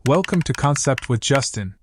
Welcome to Concept with Justin.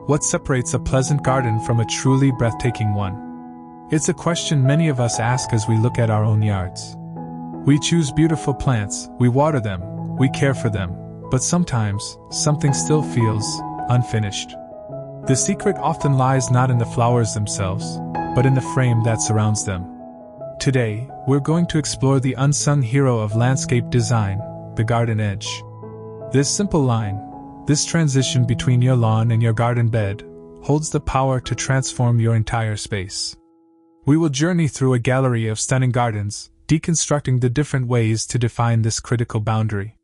What separates a pleasant garden from a truly breathtaking one? It's a question many of us ask as we look at our own yards. We choose beautiful plants, we water them, we care for them, but sometimes, something still feels unfinished. The secret often lies not in the flowers themselves, but in the frame that surrounds them. Today, we're going to explore the unsung hero of landscape design, the garden edge. This simple line, this transition between your lawn and your garden bed, holds the power to transform your entire space. We will journey through a gallery of stunning gardens, deconstructing the different ways to define this critical boundary.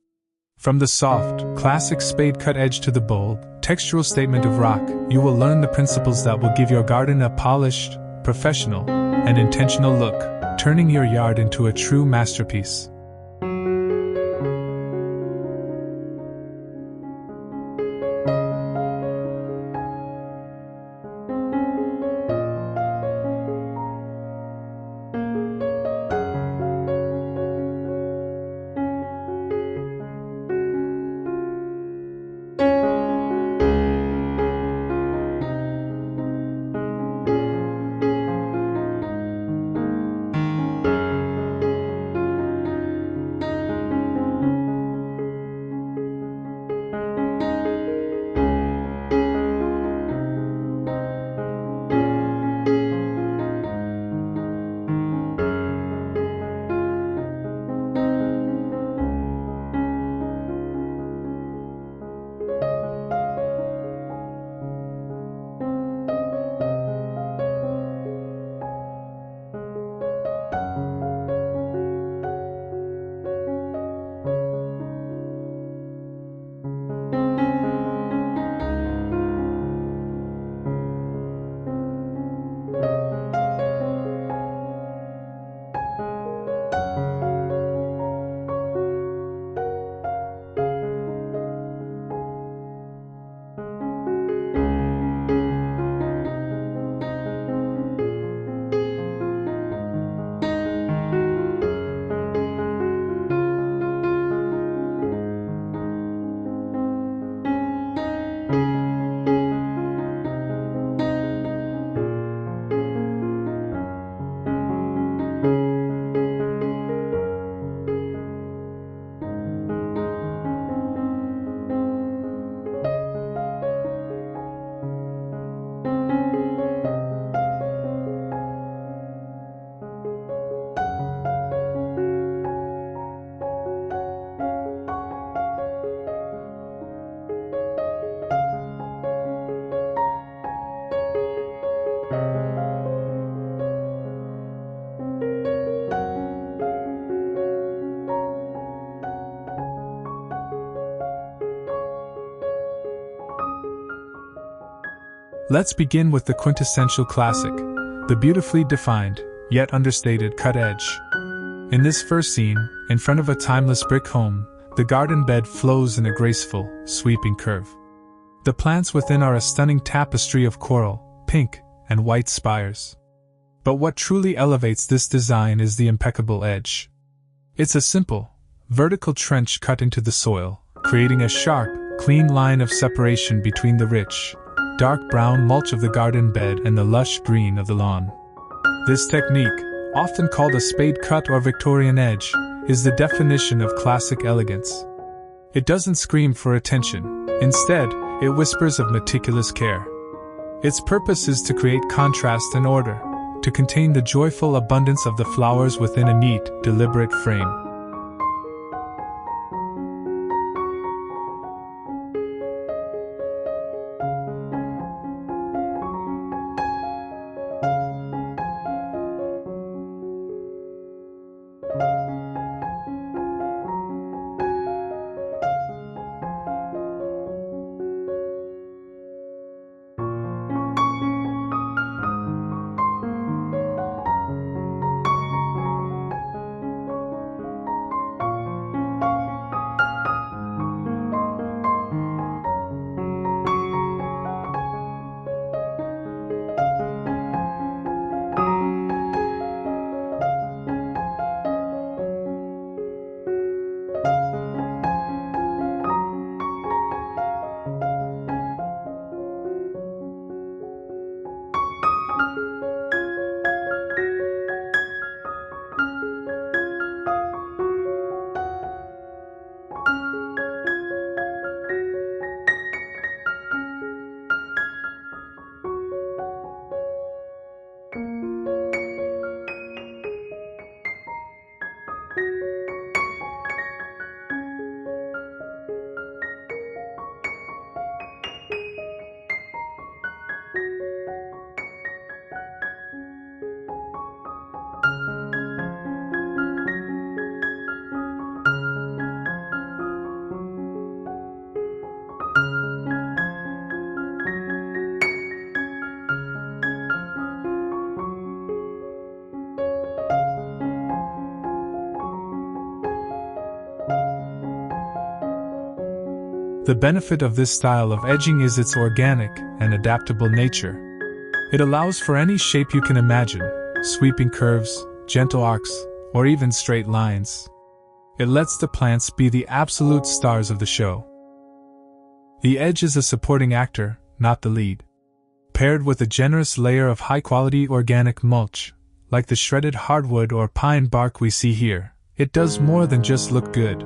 From the soft, classic spade-cut edge to the bold, textural statement of rock, you will learn the principles that will give your garden a polished, professional, and intentional look, turning your yard into a true masterpiece. Let's begin with the quintessential classic, the beautifully defined, yet understated cut edge. In this first scene, in front of a timeless brick home, the garden bed flows in a graceful, sweeping curve. The plants within are a stunning tapestry of coral, pink, and white spires. But what truly elevates this design is the impeccable edge. It's a simple, vertical trench cut into the soil, creating a sharp, clean line of separation between the rich, dark brown mulch of the garden bed and the lush green of the lawn. This technique, often called a spade cut or Victorian edge, is the definition of classic elegance. It doesn't scream for attention. Instead, it whispers of meticulous care. Its purpose is to create contrast and order, to contain the joyful abundance of the flowers within a neat, deliberate frame. The benefit of this style of edging is its organic and adaptable nature. It allows for any shape you can imagine, sweeping curves, gentle arcs, or even straight lines. It lets the plants be the absolute stars of the show. The edge is a supporting actor, not the lead. Paired with a generous layer of high-quality organic mulch, like the shredded hardwood or pine bark we see here, it does more than just look good.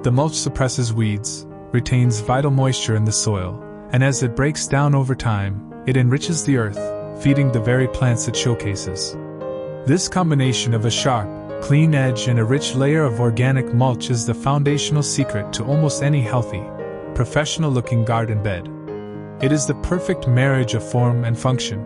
The mulch suppresses weeds, retains vital moisture in the soil, and as it breaks down over time, it enriches the earth, feeding the very plants it showcases. This combination of a sharp, clean edge and a rich layer of organic mulch is the foundational secret to almost any healthy, professional-looking garden bed. It is the perfect marriage of form and function.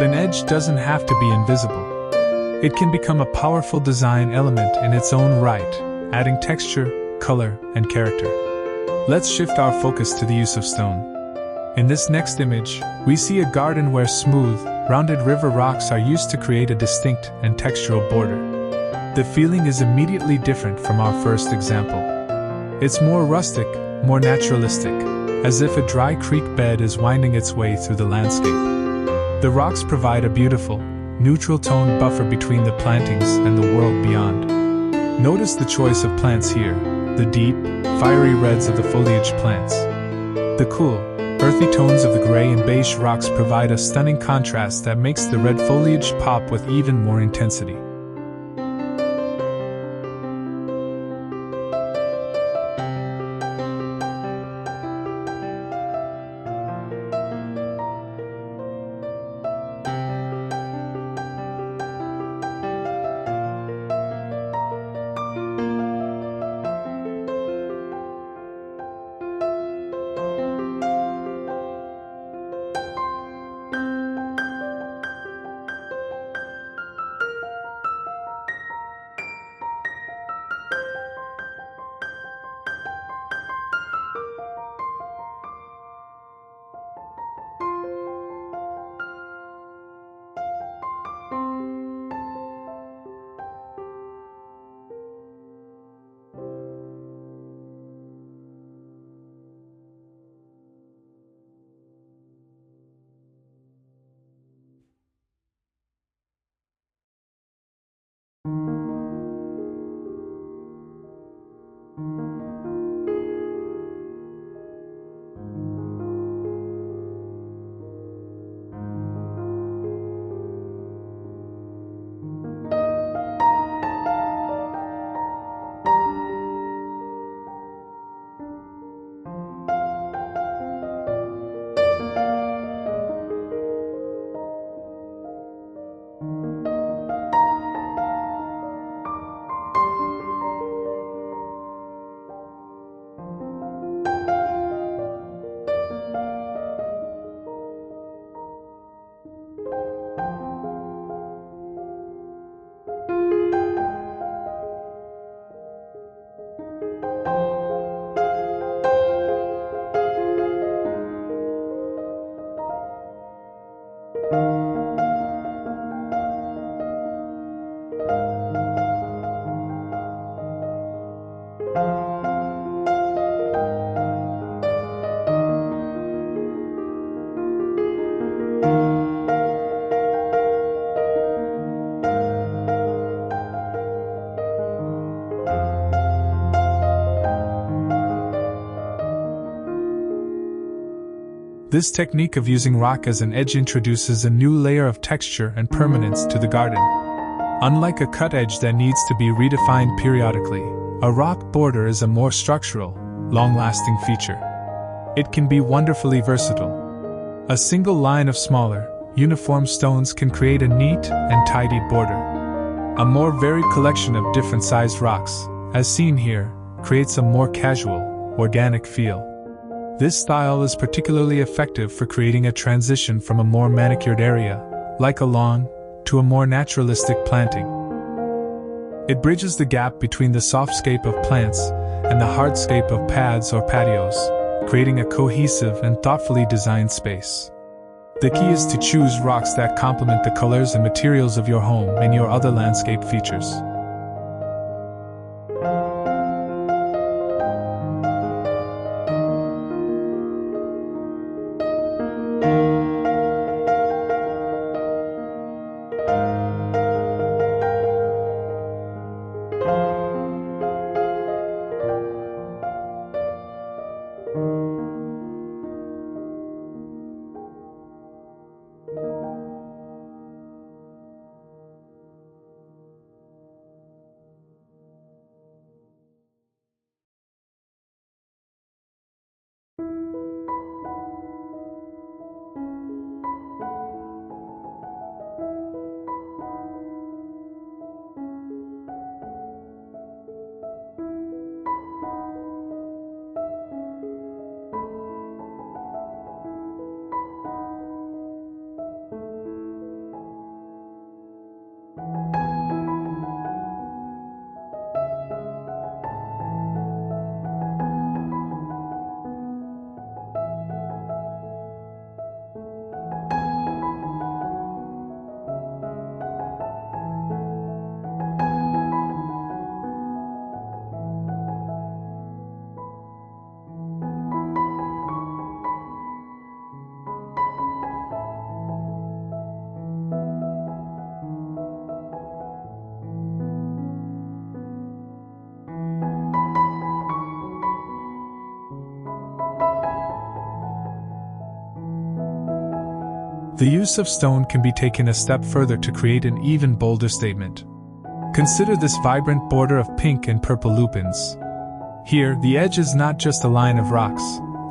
But an edge doesn't have to be invisible. It can become a powerful design element in its own right, adding texture, color, and character. Let's shift our focus to the use of stone. In this next image, we see a garden where smooth, rounded river rocks are used to create a distinct and textural border. The feeling is immediately different from our first example. It's more rustic, more naturalistic, as if a dry creek bed is winding its way through the landscape. The rocks provide a beautiful, neutral tone buffer between the plantings and the world beyond. Notice the choice of plants here, the deep, fiery reds of the foliage plants. The cool, earthy tones of the gray and beige rocks provide a stunning contrast that makes the red foliage pop with even more intensity. This technique of using rock as an edge introduces a new layer of texture and permanence to the garden. Unlike a cut edge that needs to be redefined periodically, a rock border is a more structural, long-lasting feature. It can be wonderfully versatile. A single line of smaller, uniform stones can create a neat and tidy border. A more varied collection of different-sized rocks, as seen here, creates a more casual, organic feel. This style is particularly effective for creating a transition from a more manicured area, like a lawn, to a more naturalistic planting. It bridges the gap between the softscape of plants and the hardscape of paths or patios, creating a cohesive and thoughtfully designed space. The key is to choose rocks that complement the colors and materials of your home and your other landscape features. The use of stone can be taken a step further to create an even bolder statement. Consider this vibrant border of pink and purple lupins. Here, the edge is not just a line of rocks,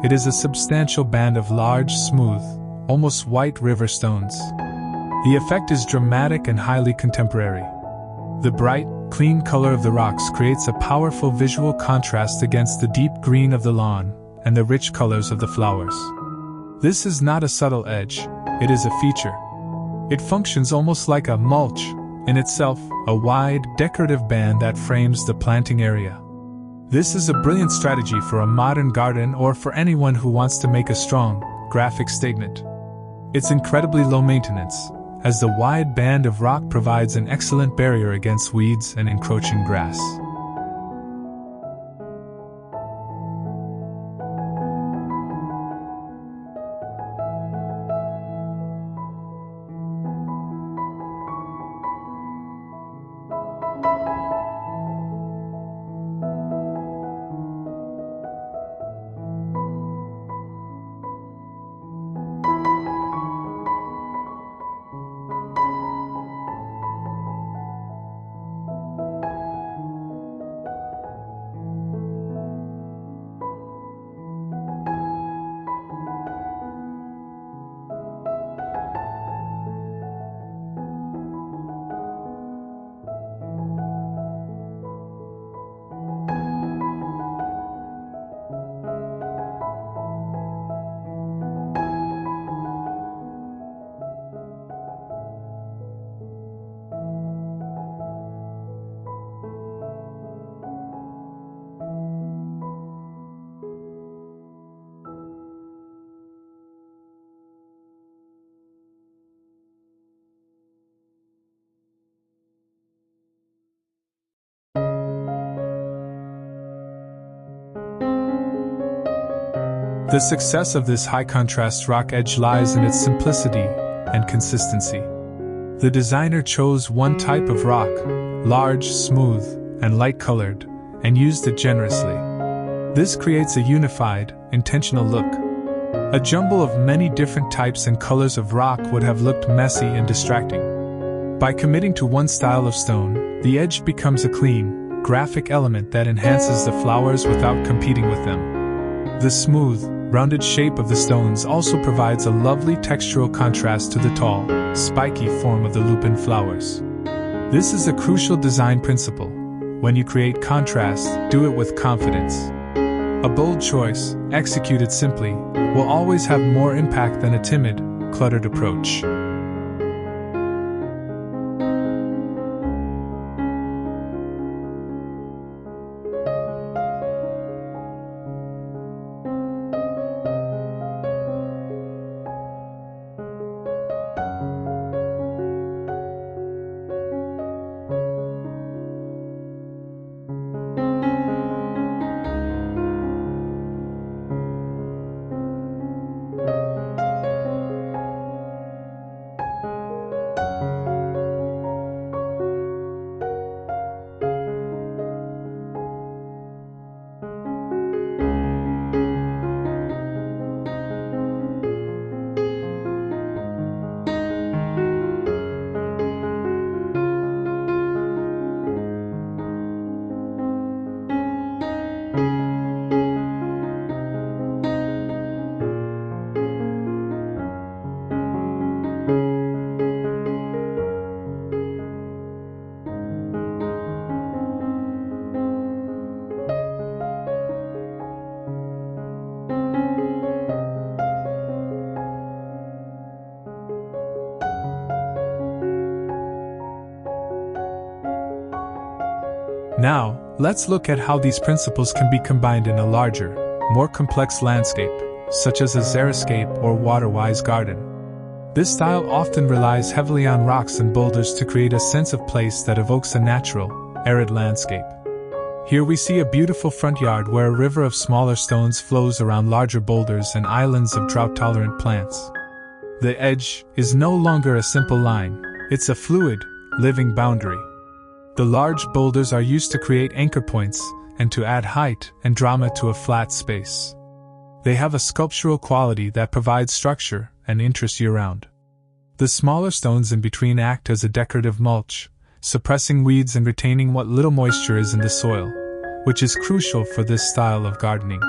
it is a substantial band of large, smooth, almost white river stones. The effect is dramatic and highly contemporary. The bright, clean color of the rocks creates a powerful visual contrast against the deep green of the lawn and the rich colors of the flowers. This is not a subtle edge, it is a feature. It functions almost like a mulch, in itself, a wide, decorative band that frames the planting area. This is a brilliant strategy for a modern garden or for anyone who wants to make a strong, graphic statement. It's incredibly low maintenance, as the wide band of rock provides an excellent barrier against weeds and encroaching grass. The success of this high-contrast rock edge lies in its simplicity and consistency. The designer chose one type of rock, large, smooth, and light-colored, and used it generously. This creates a unified, intentional look. A jumble of many different types and colors of rock would have looked messy and distracting. By committing to one style of stone, the edge becomes a clean, graphic element that enhances the flowers without competing with them. The smooth, rounded shape of the stones also provides a lovely textural contrast to the tall, spiky form of the lupin flowers. This is a crucial design principle. When you create contrast, do it with confidence. A bold choice, executed simply, will always have more impact than a timid, cluttered approach. Now, let's look at how these principles can be combined in a larger, more complex landscape, such as a xeriscape or water-wise garden. This style often relies heavily on rocks and boulders to create a sense of place that evokes a natural, arid landscape. Here we see a beautiful front yard where a river of smaller stones flows around larger boulders and islands of drought-tolerant plants. The edge is no longer a simple line, it's a fluid, living boundary. The large boulders are used to create anchor points and to add height and drama to a flat space. They have a sculptural quality that provides structure and interest year-round. The smaller stones in between act as a decorative mulch, suppressing weeds and retaining what little moisture is in the soil, which is crucial for this style of gardening.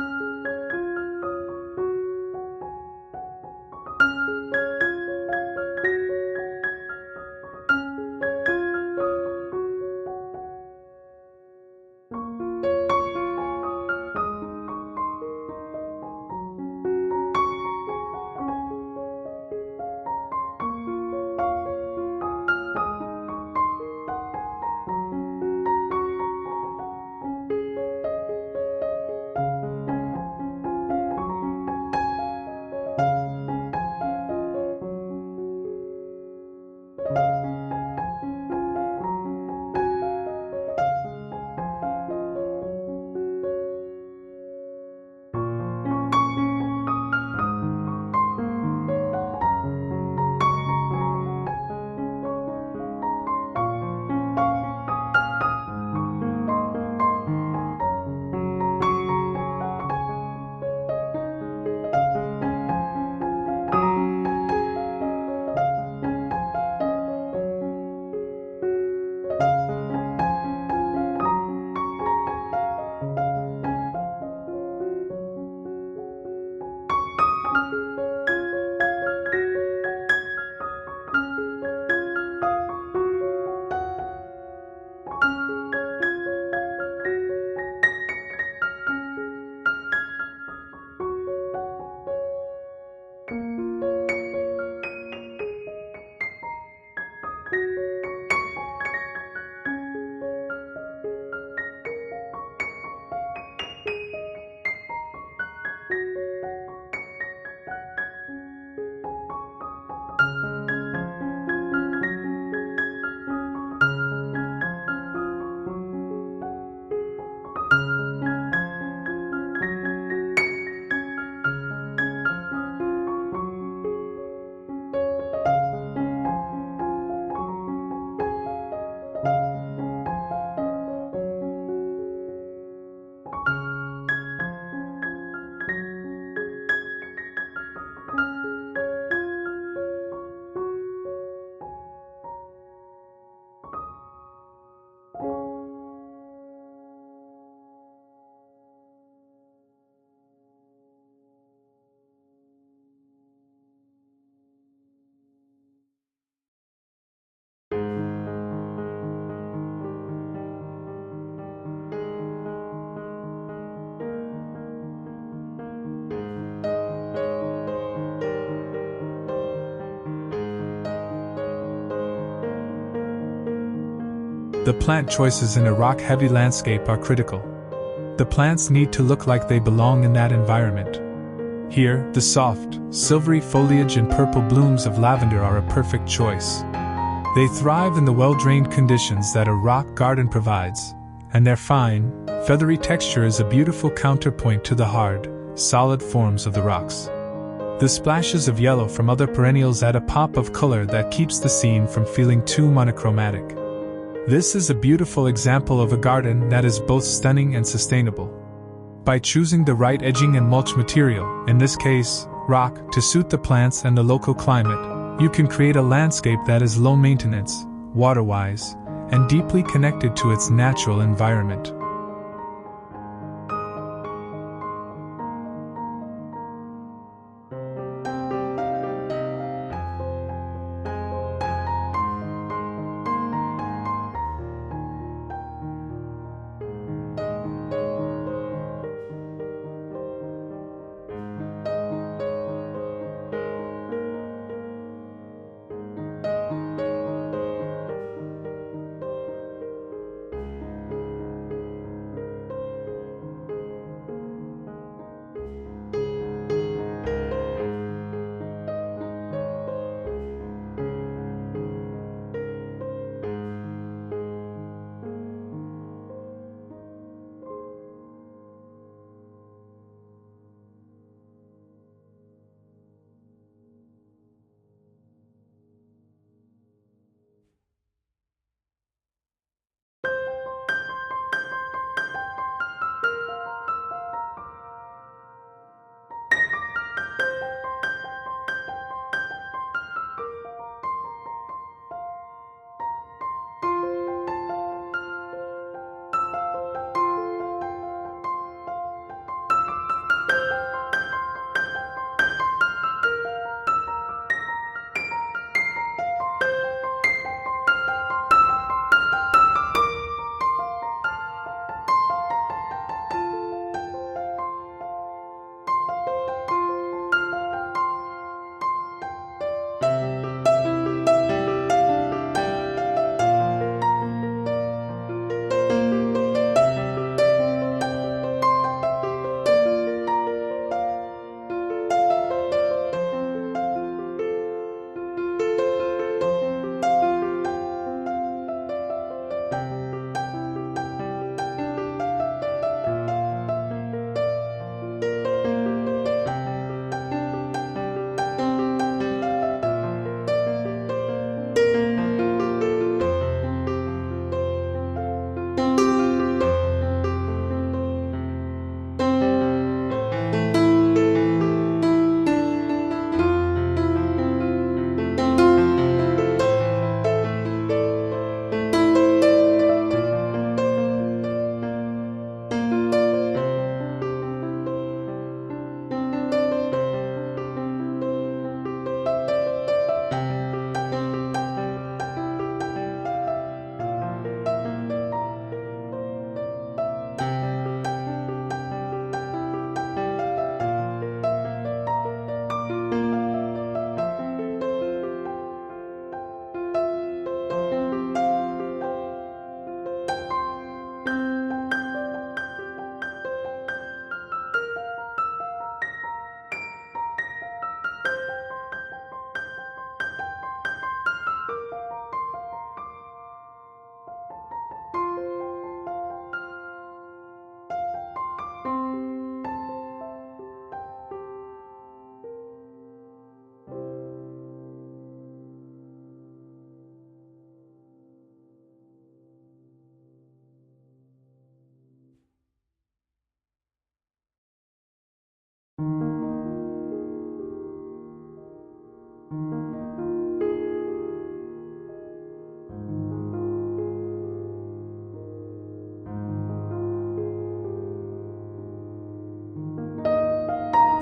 The plant choices in a rock-heavy landscape are critical. The plants need to look like they belong in that environment. Here, the soft, silvery foliage and purple blooms of lavender are a perfect choice. They thrive in the well-drained conditions that a rock garden provides, and their fine, feathery texture is a beautiful counterpoint to the hard, solid forms of the rocks. The splashes of yellow from other perennials add a pop of color that keeps the scene from feeling too monochromatic. This is a beautiful example of a garden that is both stunning and sustainable. By choosing the right edging and mulch material, in this case, rock, to suit the plants and the local climate, you can create a landscape that is low maintenance, water-wise, and deeply connected to its natural environment.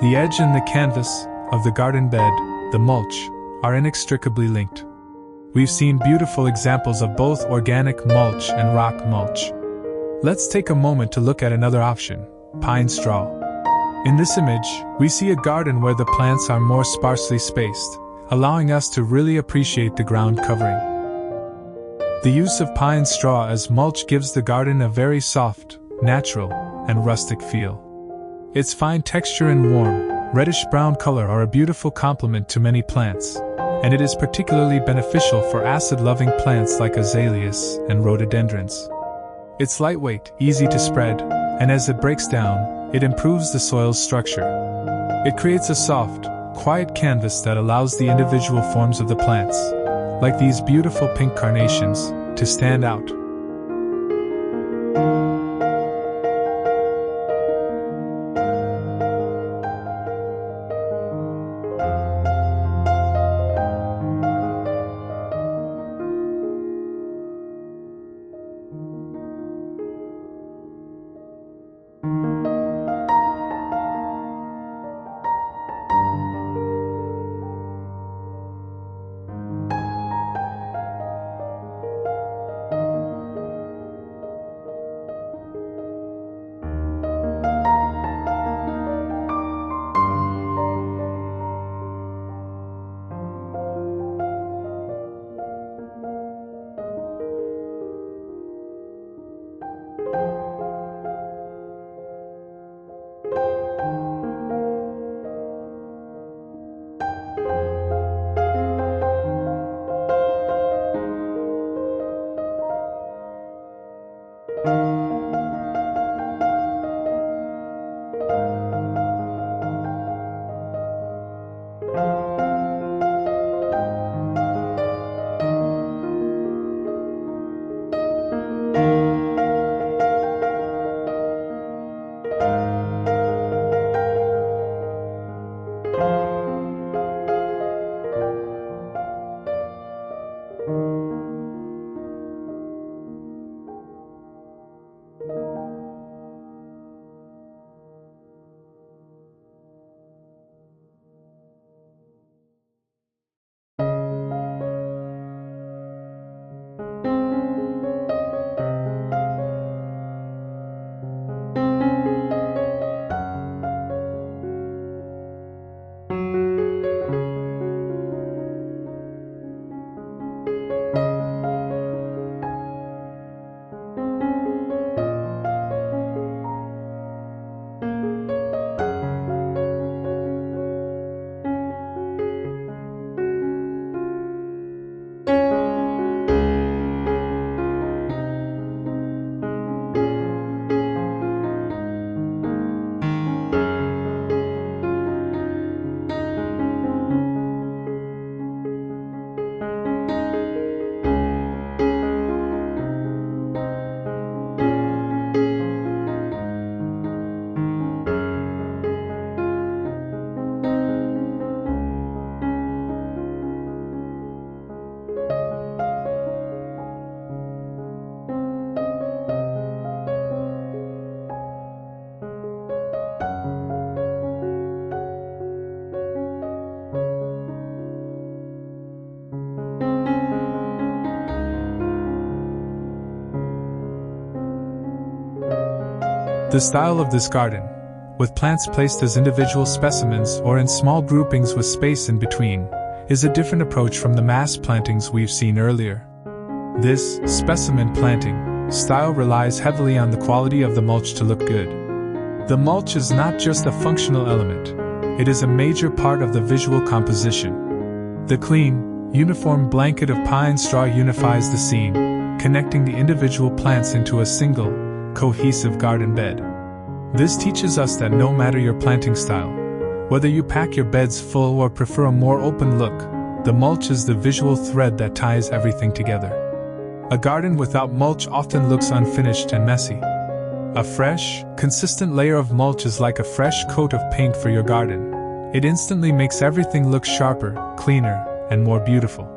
The edge and the canvas of the garden bed, the mulch, are inextricably linked. We've seen beautiful examples of both organic mulch and rock mulch. Let's take a moment to look at another option, pine straw. In this image, we see a garden where the plants are more sparsely spaced, allowing us to really appreciate the ground covering. The use of pine straw as mulch gives the garden a very soft, natural, and rustic feel. Its fine texture and warm, reddish-brown color are a beautiful complement to many plants, and it is particularly beneficial for acid-loving plants like azaleas and rhododendrons. It's lightweight, easy to spread, and as it breaks down, it improves the soil's structure. It creates a soft, quiet canvas that allows the individual forms of the plants, like these beautiful pink carnations, to stand out. The style of this garden, with plants placed as individual specimens or in small groupings with space in between, is a different approach from the mass plantings we've seen earlier. This specimen planting style relies heavily on the quality of the mulch to look good. The mulch is not just a functional element, it is a major part of the visual composition. The clean, uniform blanket of pine straw unifies the scene, connecting the individual plants into a single, cohesive garden bed. This teaches us that no matter your planting style, whether you pack your beds full or prefer a more open look, the mulch is the visual thread that ties everything together. A garden without mulch often looks unfinished and messy. A fresh, consistent layer of mulch is like a fresh coat of paint for your garden. It instantly makes everything look sharper, cleaner, and more beautiful.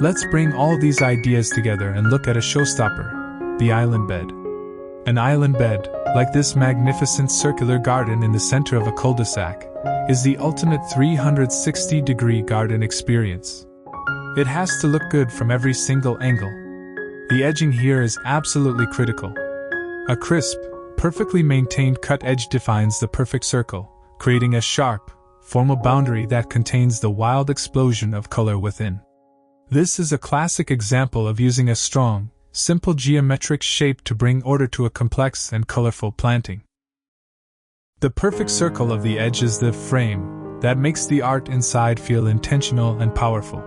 Let's bring all these ideas together and look at a showstopper, the island bed. An island bed, like this magnificent circular garden in the center of a cul-de-sac, is the ultimate 360-degree garden experience. It has to look good from every single angle. The edging here is absolutely critical. A crisp, perfectly maintained cut edge defines the perfect circle, creating a sharp, formal boundary that contains the wild explosion of color within. This is a classic example of using a strong, simple geometric shape to bring order to a complex and colorful planting. The perfect circle of the edge is the frame that makes the art inside feel intentional and powerful.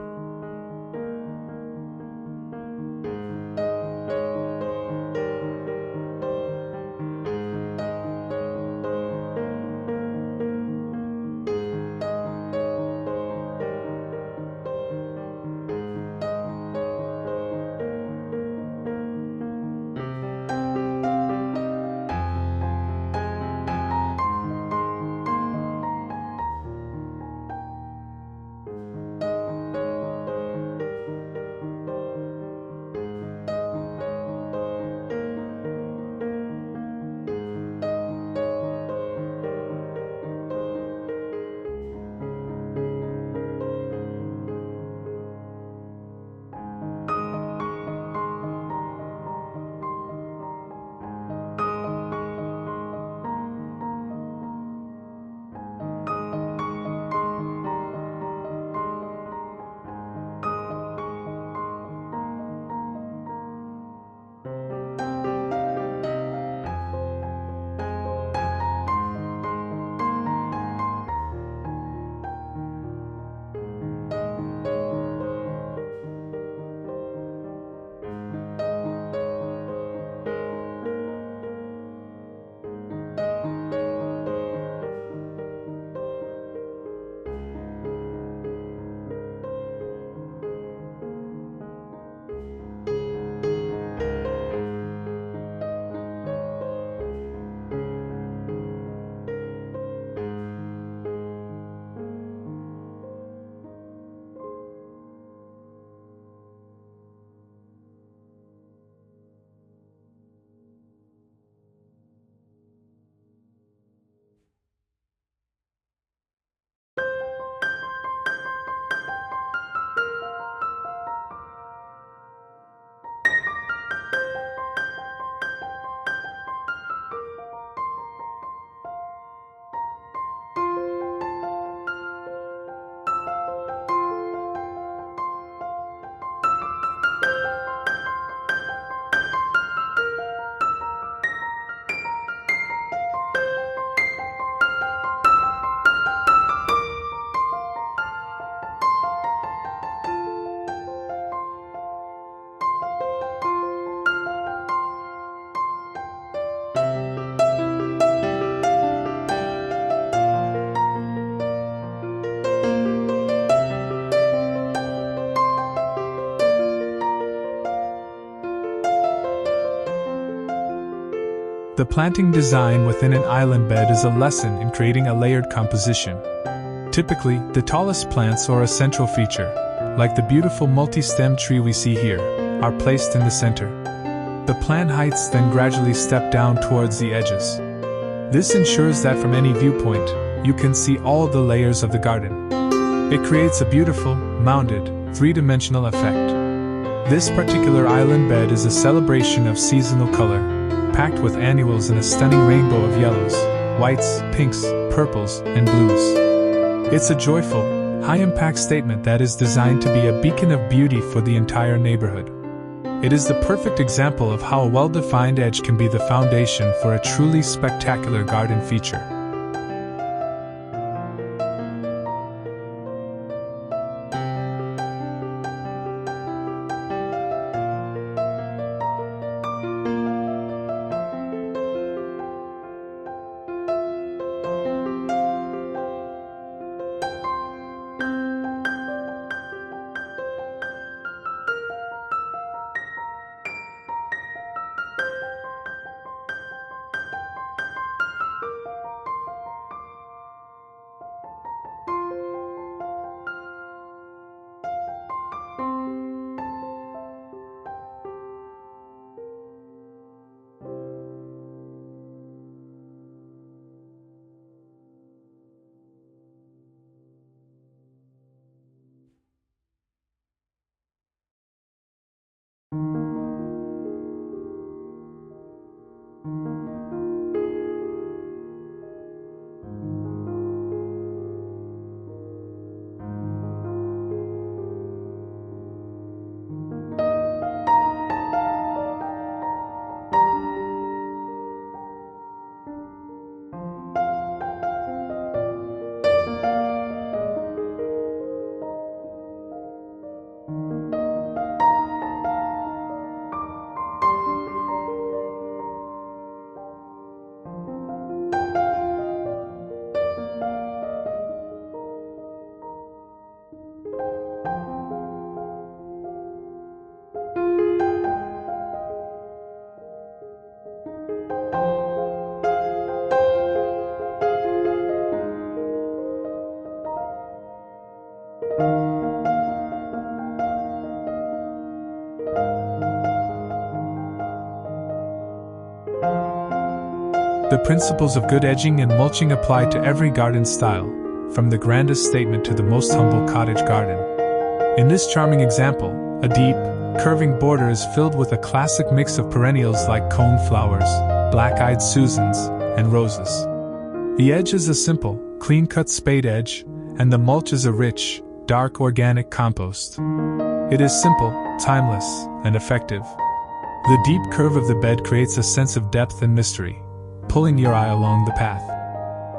The planting design within an island bed is a lesson in creating a layered composition. Typically, the tallest plants or a central feature, like the beautiful multi-stemmed tree we see here, are placed in the center. The plant heights then gradually step down towards the edges. This ensures that from any viewpoint, you can see all the layers of the garden. It creates a beautiful, mounded, three-dimensional effect. This particular island bed is a celebration of seasonal color, packed with annuals in a stunning rainbow of yellows, whites, pinks, purples, and blues. It's a joyful, high-impact statement that is designed to be a beacon of beauty for the entire neighborhood. It is the perfect example of how a well-defined edge can be the foundation for a truly spectacular garden feature. The principles of good edging and mulching apply to every garden style, from the grandest statement to the most humble cottage garden. In this charming example, a deep, curving border is filled with a classic mix of perennials like coneflowers, black-eyed Susans, and roses. The edge is a simple, clean-cut spade edge, and the mulch is a rich, dark organic compost. It is simple, timeless, and effective. The deep curve of the bed creates a sense of depth and mystery, pulling your eye along the path.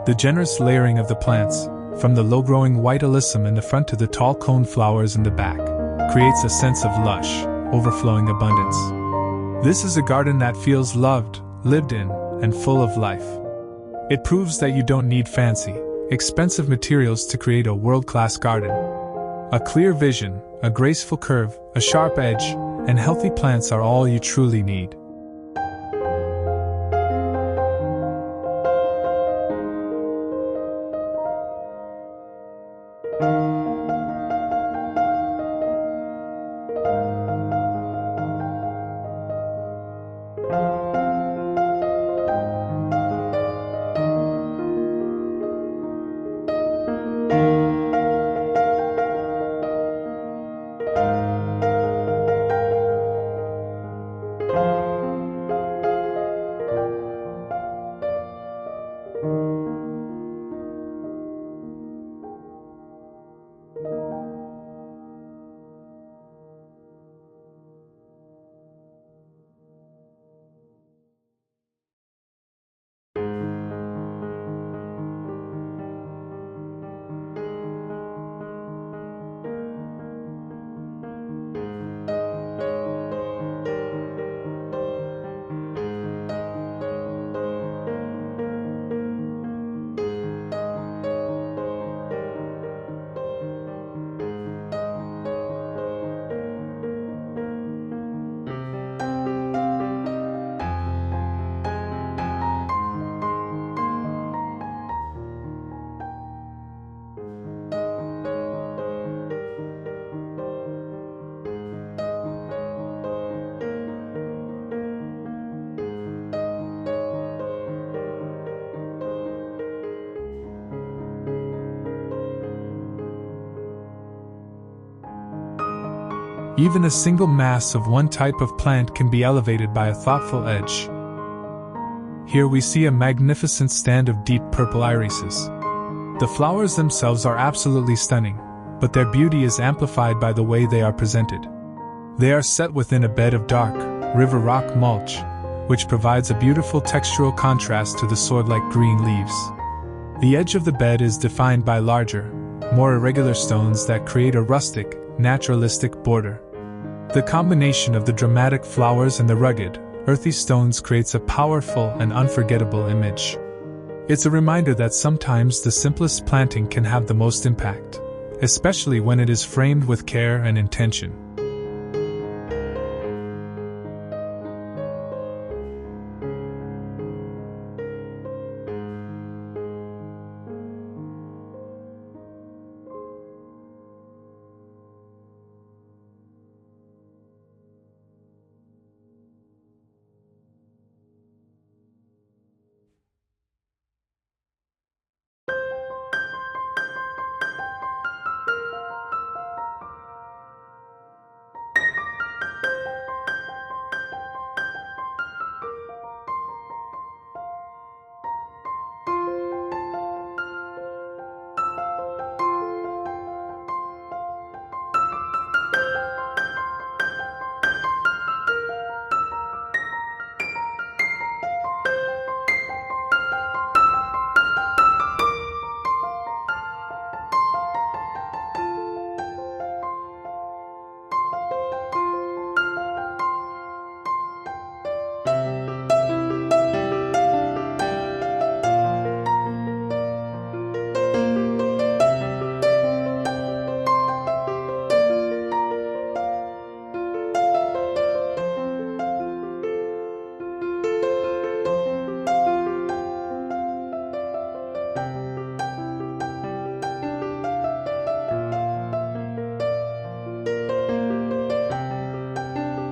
The generous layering of the plants, from the low-growing white alyssum in the front to the tall cone flowers in the back, creates a sense of lush, overflowing abundance. This is a garden that feels loved, lived in, and full of life. It proves that you don't need fancy, expensive materials to create a world-class garden. A clear vision, a graceful curve, a sharp edge, and healthy plants are all you truly need. Even a single mass of one type of plant can be elevated by a thoughtful edge. Here we see a magnificent stand of deep purple irises. The flowers themselves are absolutely stunning, but their beauty is amplified by the way they are presented. They are set within a bed of dark, river rock mulch, which provides a beautiful textural contrast to the sword-like green leaves. The edge of the bed is defined by larger, more irregular stones that create a rustic, naturalistic border. The combination of the dramatic flowers and the rugged, earthy stones creates a powerful and unforgettable image. It's a reminder that sometimes the simplest planting can have the most impact, especially when it is framed with care and intention.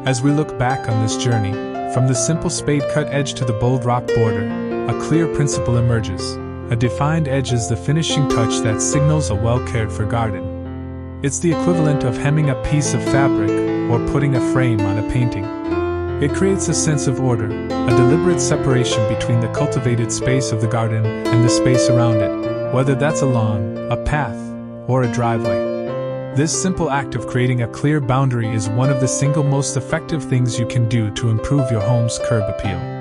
As we look back on this journey, from the simple spade-cut edge to the bold rock border, a clear principle emerges. A defined edge is the finishing touch that signals a well-cared-for garden. It's the equivalent of hemming a piece of fabric or putting a frame on a painting. It creates a sense of order, a deliberate separation between the cultivated space of the garden and the space around it, whether that's a lawn, a path, or a driveway. This simple act of creating a clear boundary is one of the single most effective things you can do to improve your home's curb appeal.